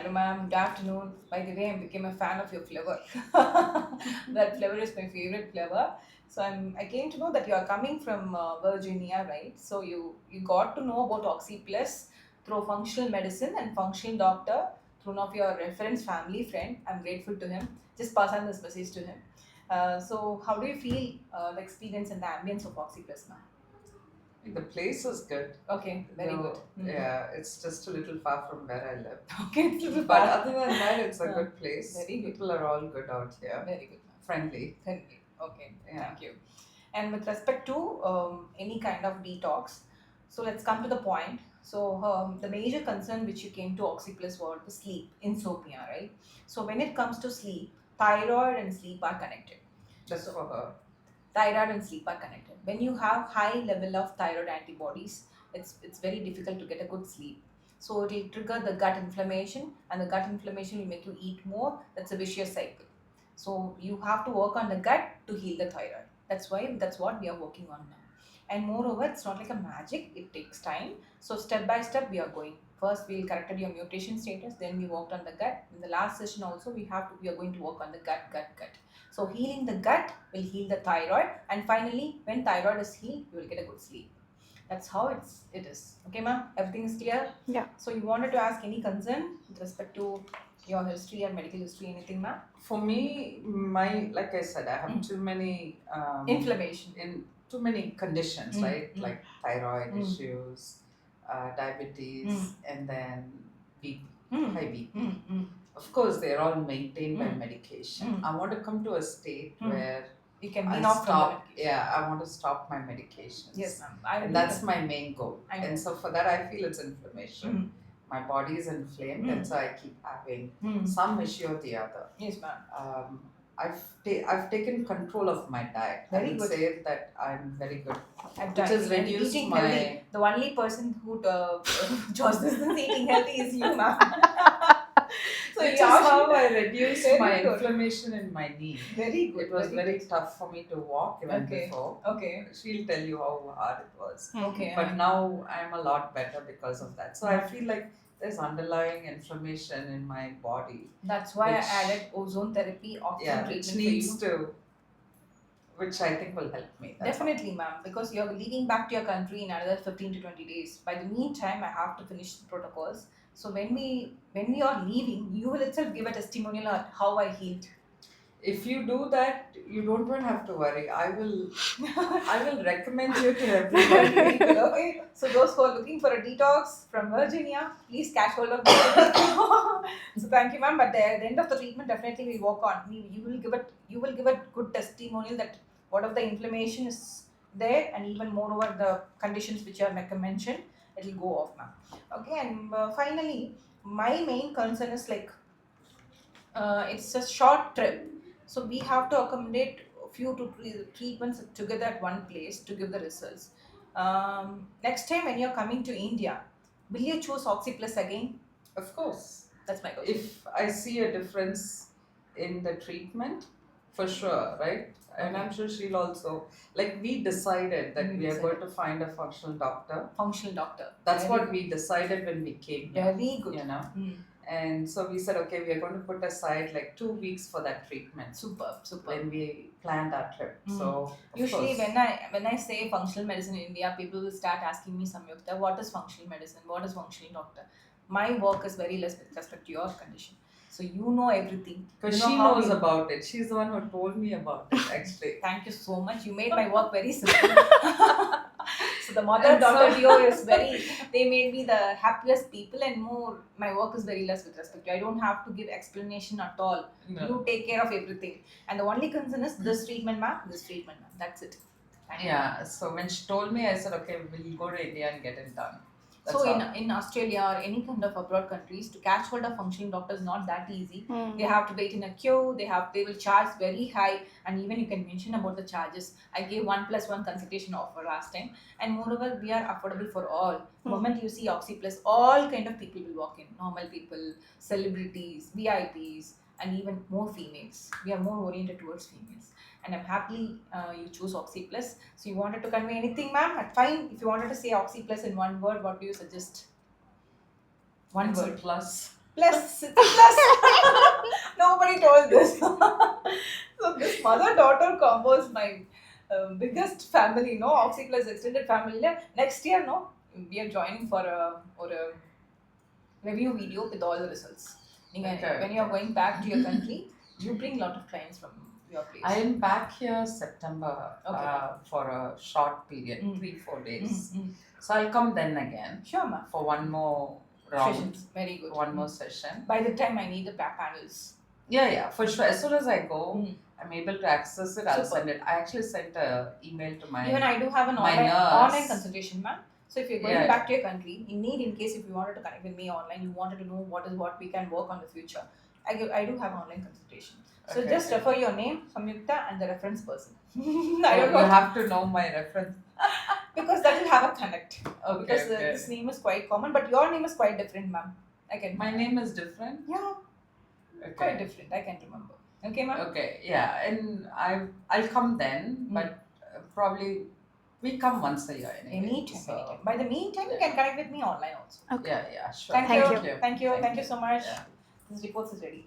Hello, ma'am. Good afternoon. By the way, I became a fan of your flavor. That flavor is my favorite flavor. So I came to know that you are coming from Virginia, right? So you got to know about Oxy Plus through functional medicine and functional doctor through one of your reference family friend. I'm grateful to him. Just pass on this message to him. So how do you feel the experience and the ambience of Oxy Plus, ma'am? The place is good, Okay, very good. though. Yeah, it's just a little far from where I live. Okay, it's a little But far. other than that, it's a Uh, good place. Very good. People are all good out here, Very good, ma'am. friendly. Thank you. Okay, Yeah. thank you. And with respect to any kind of detox, so let's come to the point. So the major concern which you came to Oxyplus was the sleep, insomnia, right? So when it comes to sleep, thyroid and sleep are connected. That's So for her. thyroid and sleep are connected. When you have high level of thyroid antibodies, it's very difficult to get a good sleep. So it will trigger the gut inflammation, and the gut inflammation will make you eat more. That's a vicious cycle. So you have to work on the gut to heal the thyroid. That's what we are working on now. And moreover, it's not like a magic, it takes time. So step by step we are going. First we'll corrected your mutation status, then we worked on the gut. In the last session also we are going to work on the gut. So healing the gut will heal the thyroid, and finally, when thyroid is healed, you will get a good sleep. That's how it is. Okay, ma'am. Everything is clear. Yeah. So you wanted to ask any concern with respect to your history or medical history, anything, ma'am? For me, like I said, I have Mm. too many Inflammation. in too many conditions, Mm, right? mm. Like thyroid Mm. issues, diabetes, and then BP, Mm. high BP. Mm. Of course, they're all maintained by Mm. medication. Mm. I want to come to a state Mm. where You can I wean off from the stop. medication. Yeah, I want to stop my medications. Yes, ma'am. I And do that's that. my main goal. I know. And so for that, I feel it's inflammation. Mm. My body is inflamed, and so I keep having Mm. some issue or the other. Yes, ma'am. I've taken control of my diet. Very I would good. say that I'm very good. I've Which done has and reduced eating my- healthy. The only person who chose this is eating healthy is you, ma'am. So Which is you are how I reduced Very my good. inflammation in my knee. very good. It was very good. tough for me to walk even Okay. before. Okay. She'll tell you how hard it was. Okay. But now I'm a lot better because of that. So I Mm. feel like there's underlying inflammation in my body. That's why Which- I added ozone therapy oxygen Yeah, treatment which for needs you. to, which I think will help me. That's all. Definitely, ma'am, because you're leaving back to your country in another 15 to 20 days. By the meantime, I have to finish the protocols. So when we are leaving, you will itself give a testimonial on how I healed. If you do that, you don't even have to worry. I will recommend you to everybody. Okay, so those who are looking for a detox from Virginia, please catch hold of me. So thank you, ma'am. But at the end of the treatment, definitely we work on. You will give a good testimonial that whatever the inflammation is there, and even moreover the conditions which are mentioned, it will go off, ma'am. Okay, and finally, my main concern is like it's a short trip, so we have to accommodate a few to three treatments together at one place to give the results. Next time when you're coming to India, will you choose Oxyplus again? Of course. That's my question. If I see a difference in the treatment, for sure, right? And Okay. I'm sure she'll also, like, we decided that We we are decided. going to find a functional doctor. Functional doctor. That's Very what we decided when we came here, Very good. you know. Mm. And so we said, okay, we are going to put aside like 2 weeks for that treatment Superb. when we planned our trip. Mm. So of Usually, course, when I say functional medicine in India, people will start asking me, Samyukta, what is functional medicine? What is functional doctor? My work is very less with respect to your condition. So you know everything. because You know she how knows you- about it. She's the one who told me about it actually. Thank you so much. You made my work very simple. So the mother And daughter so- duo is very. They made me the happiest people, and more. My work is very less with respect to. I don't have to give explanation at all. No. You take care of everything, and the only concern is this treatment, ma'am. This treatment, ma'am. That's it. Thank you. Yeah, so when she told me, I said, okay, we'll go to India and get it done. That's So all. in Australia or any kind of abroad countries, to catch hold of functioning doctor is not that easy. They have to wait in a queue. They will charge very high, and even you can mention about the charges. I gave 1+1 consultation offer last time, and moreover we are affordable for all. The moment you see Oxyplus, all kind of people will walk in. Normal people, celebrities, VIPs, and even more females. We are more oriented towards females. And I'm happy you choose Oxyplus. So you wanted to convey anything, ma'am? Fine. If you wanted to say Oxyplus in one word, what do you suggest? One It's a word. plus. Plus, it's a plus. Nobody told this. So this mother-daughter combo is my biggest family, no? Oxy plus extended family. Next year, no? We are joining for a review video with all the results. Okay, When you are okay. going back to your country, you bring a lot of clients from your place. I am back here September Okay. for a short period, Mm. 3-4 days. Mm. So I'll come then again Sure, ma'am. for one more round, Sessions. Very good. one more session. By the time I need the back panels. Yeah, for sure. As soon as I go, Mm. I'm able to access it. I'll Super. send it. I actually sent an email to my. Even I do have an my online nurse. consultation, ma'am. So if you're going Yeah, back to your country, in case if you wanted to connect with me online, you wanted to know what we can work on the future, I do have online consultation. So Okay, just okay. refer your name, Samyukta, and the reference person. I Oh, don't you know have to know my reference. because that will have a connect. Okay, Because okay. this name is quite common, but your name is quite different, ma'am. I can. My name is different. Yeah, Okay. quite different. I can remember. Okay, ma'am. Okay, yeah, and I'll come then, Mm. but probably we come once a year anyway. Anytime, so, anytime. By the meantime, you yeah. can connect with me online also. Okay. Yeah, sure. Thank Thank you. you. Thank you. Thank you so much. Yeah. This report is ready.